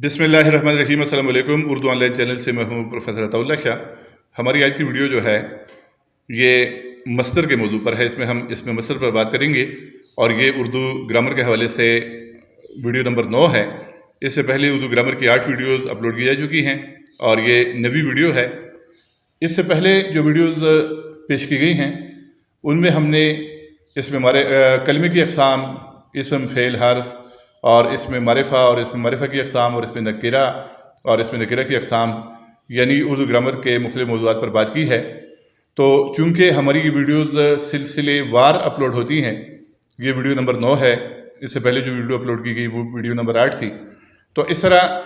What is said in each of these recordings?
बिस्मिल्लाह रहमान रहीम। अस्सलाम वालेकुम। Urdu online channel से मैं हूँ प्रोफेसर अताउल्लाह शाह। हमारी आज की वीडियो जो है ये मस्तर के मौजू पर है। हम इसमें मस्तर पर बात करेंगे और ये उर्दू ग्रामर के हवाले से वीडियो नंबर 9 है। इससे पहले उर्दू ग्रामर की 8 वीडियोज़ अपलोड की जा चुकी हैं और ये 9वीं वीडियो है। इससे पहले जो वीडियोज़ पेश की गई हैं उनमें हमने इसमें हमारे कलमे की अक़साम, इसम, फ़ेल, हर्फ और इसमें मारिफा और इसमें मारिफा की अक़साम और इसमें नकीरा और इसमें नकीरा की अक़साम यानी उर्दू ग्रामर के मुख्तलिफ़ मौज़ूआत पर बात की है। तो चूँकि हमारी ये वीडियोज़ सिलसिलेवार अपलोड होती हैं, ये वीडियो नंबर 9 है। इससे पहले जो वीडियो अपलोड की गई वो वीडियो नंबर 8 थी। तो इस तरह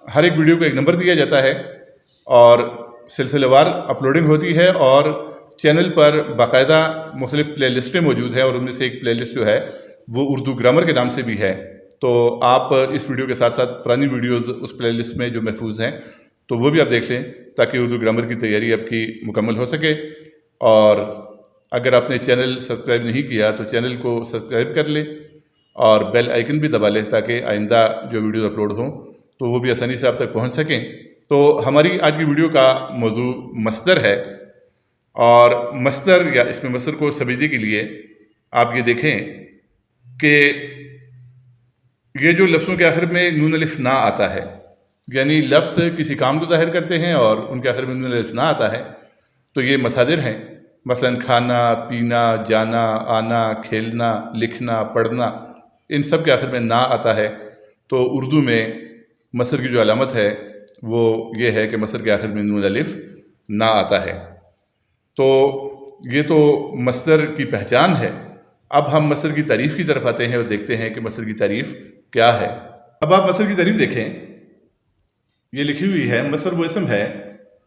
हर एक वीडियो को एक नंबर दिया जाता है और सिलसिलेवार अपलोडिंग होती है और चैनल पर बाकायदा मुख्तलिफ़ प्ले लिस्टें मौजूद हैं और उनमें से एक प्ले लिस्ट जो है वो उर्दू ग्रामर के नाम से भी है। तो आप इस वीडियो के साथ साथ पुरानी वीडियोज़ उस प्ले लिस्ट में जो महफूज हैं तो वो भी आप देख लें ताकि उर्दू ग्रामर की तैयारी आपकी मुकम्मल हो सके। और अगर आपने चैनल सब्सक्राइब नहीं किया तो चैनल को सब्सक्राइब कर लें और बेल आइकन भी दबा लें ताकि आइंदा जो वीडियोज़ अपलोड हों तो वो भी आसानी से आप तक पहुँच सकें। तो हमारी आज की वीडियो का मौजू मस्दर है और मस्दर या इसमें मस्दर को समझने के लिए आप ये देखें कि ये जो लफ्ज़ों के आखिर में नून अलिफ ना आता है, यानी लफ्ज़ किसी काम को ज़ाहिर करते हैं और उनके आखिर में नून अलिफ ना आता है, तो ये मसादिर हैं। मसलन खाना, पीना, जाना, आना, खेलना, लिखना, पढ़ना, इन सब के आखिर में ना आता है। तो उर्दू में मस्दर की जो अलामत है वो ये है कि मस्दर के आखिर में नून अलिफ ना आता है। तो ये तो मस्दर की पहचान है। अब हम मस्दर की तारीफ़ की तरफ आते हैं और देखते हैं कि मस्दर की तारीफ़ क्या है। अब आप मस्दर की तारीफ़ देखें, ये लिखी हुई है, मस्दर वो इसम है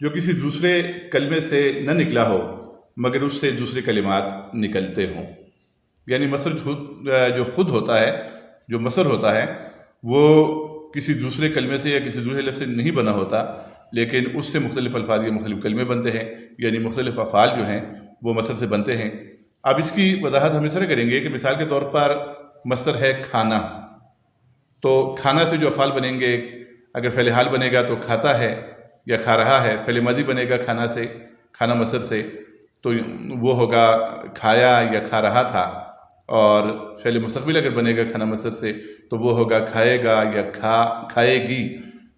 जो किसी दूसरे कलमे से न निकला हो मगर उससे दूसरे कलिमात निकलते हों। यानी मस्दर जो खुद होता है, जो मस्दर होता है वो किसी दूसरे कलमे से या किसी दूसरे लफ्ज़ से नहीं बना होता, लेकिन उससे मुख्तलिफ़ अल्फाज या मुख्तलिफ़ कलमे बनते हैं, यानी मुख्तलिफ़ अफ़आल जो हैं वो मस्दर से बनते हैं। अब इसकी वजाहत हम इस तरह करेंगे कि मिसाल के तौर पर मस्दर है खाना, तो खाना से जो अफ़आल बनेंगे, अगर फ़ेल हाल बनेगा तो खाता है या खा रहा है, फ़ेल मादी बनेगा खाना से, खाना मस्दर से, तो वो होगा खाया या खा रहा था। और फ़ेल मुस्तक़बिल अगर बनेगा खाना मस्दर से तो वो होगा खाएगा या खाएगी।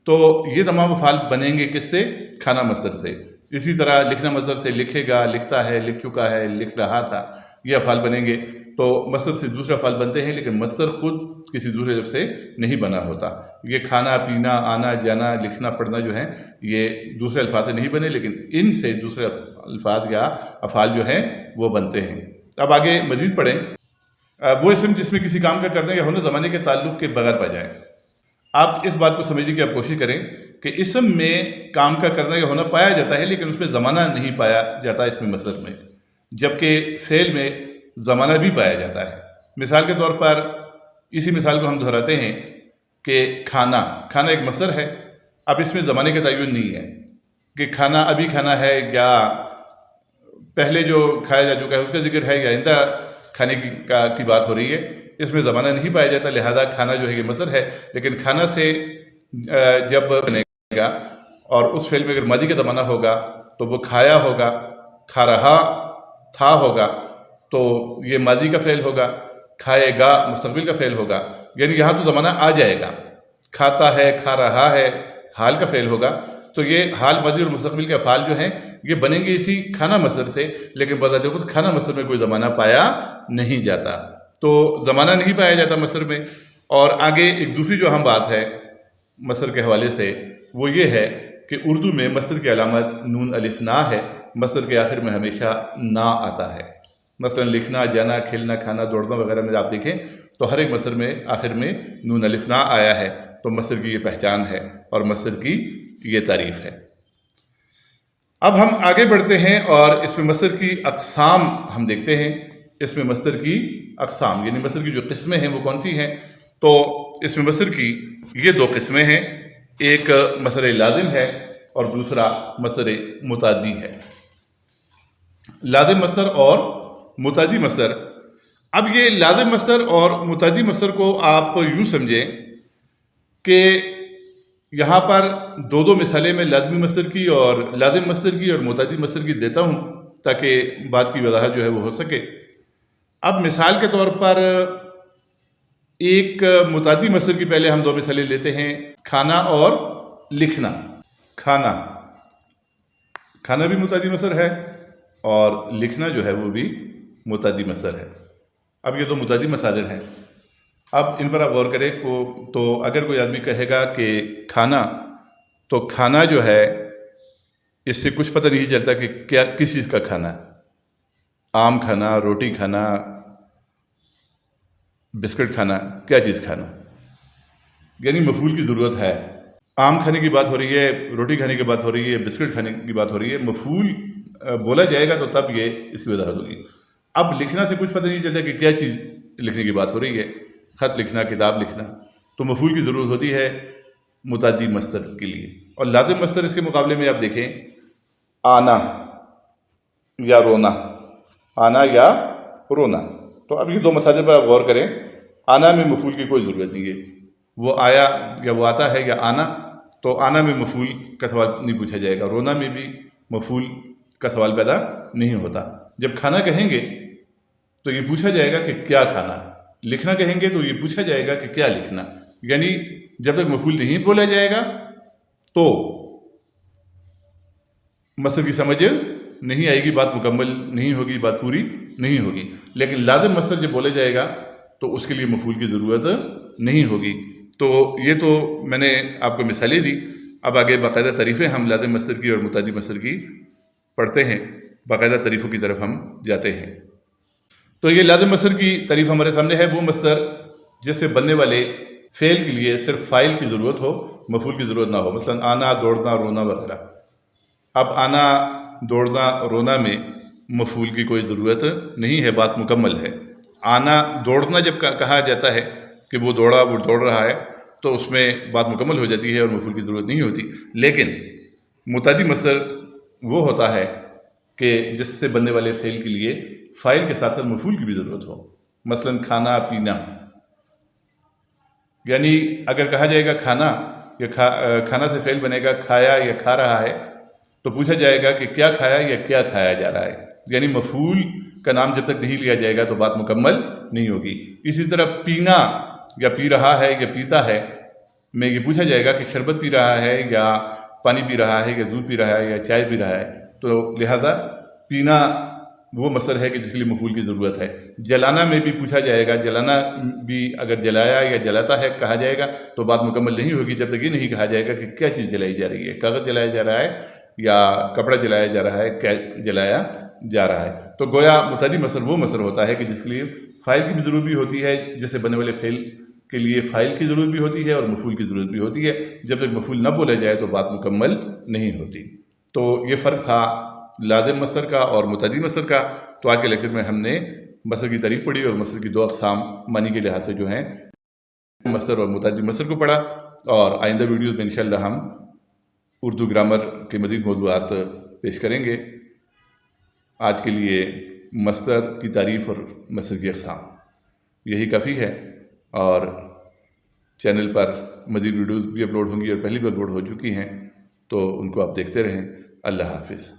तो ये तमाम अफ़आल बनेंगे किससे? खाना मस्दर से। इसी तरह लिखना मस्दर से, लिखेगा, लिखता है, लिख चुका है, लिख रहा था, ये अफ़आल बनेंगे। तो मस्दर से दूसरे अफ़आल बनते हैं, लेकिन मस्दर खुद किसी दूसरे लफ्ज़ से नहीं बना होता। ये खाना, पीना, आना, जाना, लिखना, पढ़ना जो है ये दूसरे अल्फाज से नहीं बने, लेकिन इनसे दूसरे अल्फाज या अफ़आल जो हैं वो बनते हैं। अब आगे मज़ीद पढ़ें। वो इसम जिसमें किसी काम का करने या होने ज़माने के ताल्लुक़ के बगैर पा जाए। आप इस बात को समझने की आप कोशिश करें कि इसम में काम का करना या होना पाया जाता है लेकिन उसमें ज़माना नहीं पाया जाता इसमें मस्दर में, जबकि फ़ेल में ज़माना भी पाया जाता है। मिसाल के तौर पर इसी मिसाल को हम दोहराते हैं कि खाना, खाना एक मस्दर है। अब इसमें ज़माने का तयन नहीं है कि खाना अभी खाना है या पहले जो खाया जा चुका है उसका जिक्र है या आइंदा खाने की बात हो रही है। इसमें ज़माना नहीं पाया जाता, लिहाजा खाना जो है ये मस्दर है। लेकिन खाना से जब बनेगा और उस फेल में अगर मादी का ज़माना होगा तो वो खाया होगा, खा रहा था होगा, तो ये मादी का फ़ेल होगा। खाएगा मुस्तक़बिल का फ़ेल होगा, यानी यहाँ तो ज़माना आ जाएगा। खाता है, खा रहा है, हाल का फ़ेल होगा। तो ये हाल, मादी और मुस्तक़बिल के अफ़आल जो हैं ये बनेंगे इसी खाना मस्दर से, लेकिन बता खुद खाना मस्दर में कोई ज़माना पाया नहीं जाता। तो ज़माना नहीं पाया जाता मस्दर में। और आगे एक दूसरी जो अहम बात है मस्दर के हवाले से वो ये है कि उर्दू में मस्दर की अलामत नून अलिफ ना है। मस्दर के आखिर में हमेशा ना आता है। मसलन लिखना, जाना, खेलना, खाना, दौड़ना वगैरह में आप देखें तो हर एक मस्दर में आखिर में नून अलिफ ना आया है। तो मस्दर की ये पहचान है और मस्दर की ये तारीफ़ है। अब हम आगे बढ़ते हैं और इसमें मस्दर की अक़साम हम देखते हैं। इसमें मस्दर की अक़साम यानी मस्दर की जो किस्में हैं वो कौन सी हैं? तो इसमें मस्दर की ये 2 किस्में हैं। एक मस्दर लाज़िम है और दूसरा मस्दर मुतादी है। लाज़िम मस्दर और मुतादी मस्दर। अब ये लाज़िम मस्दर और मुतादी मस्दर को आप यूँ समझें कि यहाँ پر دو مثالیں میں لازمی مصدر کی اور لازم مصدر کی اور متعدی مصدر کی دیتا ہوں تاکہ بات کی وضاحت جو ہے وہ ہو سکے۔ اب مثال کے طور پر ایک متعدی مصدر کی پہلے ہم دو مثالیں لیتے ہیں، کھانا اور لکھنا۔ کھانا بھی متعدی مصدر ہے اور لکھنا جو ہے وہ بھی متعدی مصدر ہے۔ اب یہ دو متعدی مصادر ہیں، اب ان پر آپ غور کریں تو اگر کوئی آدمی کہے گا کہ کھانا، تو کھانا جو ہے اس سے کچھ پتہ نہیں چلتا کہ کیا کس چیز کا کھانا، آم کھانا، روٹی کھانا، بسکٹ کھانا، کیا چیز کھانا، یعنی مفعول کی ضرورت ہے۔ آم کھانے کی بات ہو رہی ہے، روٹی کھانے کی بات ہو رہی ہے، بسکٹ کھانے کی بات ہو رہی ہے، مفعول بولا جائے گا تو تب یہ اس کی وضاحت ہوگی۔ اب لکھنا سے کچھ پتہ نہیں چلتا کہ کیا چیز لکھنے کی بات ہو رہی ہے، خط لکھنا، کتاب لکھنا، تو مفعول کی ضرورت ہوتی ہے متعدی مصدر کے لیے۔ اور لازم مصدر اس کے مقابلے میں آپ دیکھیں، آنا یا رونا، آنا یا رونا۔ تو اب یہ دو مصادر پر آپ غور کریں، آنا میں مفعول کی کوئی ضرورت نہیں ہے، وہ آیا یا وہ آتا ہے یا آنا، تو آنا میں مفعول کا سوال نہیں پوچھا جائے گا، رونا میں بھی مفعول کا سوال پیدا نہیں ہوتا۔ جب کھانا کہیں گے تو یہ پوچھا جائے گا کہ کیا کھانا، لکھنا کہیں گے تو یہ پوچھا جائے گا کہ کیا لکھنا، یعنی جب تک مفعول نہیں بولا جائے گا تو مصدر کی سمجھ نہیں آئے گی، بات مکمل نہیں ہوگی، بات پوری نہیں ہوگی۔ لیکن لازم مصدر جب بولے جائے گا تو اس کے لیے مفعول کی ضرورت نہیں ہوگی۔ تو یہ تو میں نے آپ کو مثالیں دی، اب آگے باقاعدہ تعریفیں ہم لازم مصدر کی اور متعدی مصدر کی پڑھتے ہیں، باقاعدہ تعریفوں کی طرف ہم جاتے ہیں۔ تو یہ لازم مصدر کی تعریف ہمارے سامنے ہے، وہ مصدر جس سے بننے والے فعل کے لیے صرف فاعل کی ضرورت ہو، مفعول کی ضرورت نہ ہو، مثلا آنا، دوڑنا، رونا وغیرہ۔ اب آنا، دوڑنا، رونا میں مفعول کی کوئی ضرورت نہیں ہے، بات مکمل ہے۔ آنا، دوڑنا جب کہا جاتا ہے کہ وہ دوڑا، وہ دوڑ رہا ہے، تو اس میں بات مکمل ہو جاتی ہے اور مفعول کی ضرورت نہیں ہوتی۔ لیکن متعدی مصدر وہ ہوتا ہے کہ جس سے بننے والے فعل کے لیے فاعل کے ساتھ ساتھ مفعول کی بھی ضرورت ہو، مثلا کھانا، پینا۔ یعنی اگر کہا جائے گا کھانا، یا کھانا سے فعل بنے گا کھایا یا کھا رہا ہے، تو پوچھا جائے گا کہ کیا کھایا یا کیا کھایا جا رہا ہے، یعنی مفعول کا نام جب تک نہیں لیا جائے گا تو بات مکمل نہیں ہوگی۔ اسی طرح پینا یا پی رہا ہے یا پیتا ہے میں یہ پوچھا جائے گا کہ شربت پی رہا ہے یا پانی پی رہا ہے یا دودھ پی رہا ہے یا چائے پی رہا ہے، تو لہذا پینا وہ مصدر ہے کہ جس کے لیے مفعول کی ضرورت ہے۔ جلانا میں بھی پوچھا جائے گا، جلانا بھی اگر جلایا یا جلاتا ہے کہا جائے گا تو بات مکمل نہیں ہوگی جب تک یہ نہیں کہا جائے گا کہ کیا چیز جلائی جا رہی ہے، کاغذ جلایا جا رہا ہے یا کپڑا جلایا جا رہا ہے، کیا جلایا جا رہا ہے۔ تو گویا متعدی مصدر وہ مصدر ہوتا ہے کہ جس کے لیے فاعل کی بھی ضرورت بھی ہوتی ہے، جس سے بننے والے فعل کے لیے فاعل کی ضرورت بھی ہوتی ہے اور مفعول کی ضرورت بھی ہوتی ہے۔ جب تک مفعول نہ بولا جائے تو بات مکمل نہیں ہوتی۔ تو یہ فرق تھا لازم مصدر کا اور متعدی مصدر کا۔ تو آج کے لیکچر میں ہم نے مصدر کی تعریف پڑھی اور مصدر کی دو اقسام معنی کے لحاظ سے جو ہیں مصدر اور متعدی مصدر کو پڑھا، اور آئندہ ویڈیوز میں انشاءاللہ ہم اردو گرامر کے مزید موضوعات پیش کریں گے۔ آج کے لیے مصدر کی تعریف اور مصدر کی اقسام یہی کافی ہے، اور چینل پر مزید ویڈیوز بھی اپلوڈ ہوں گی اور پہلی بھی اپلوڈ ہو چکی ہیں، تو ان کو آپ دیکھتے رہیں۔ اللہ حافظ۔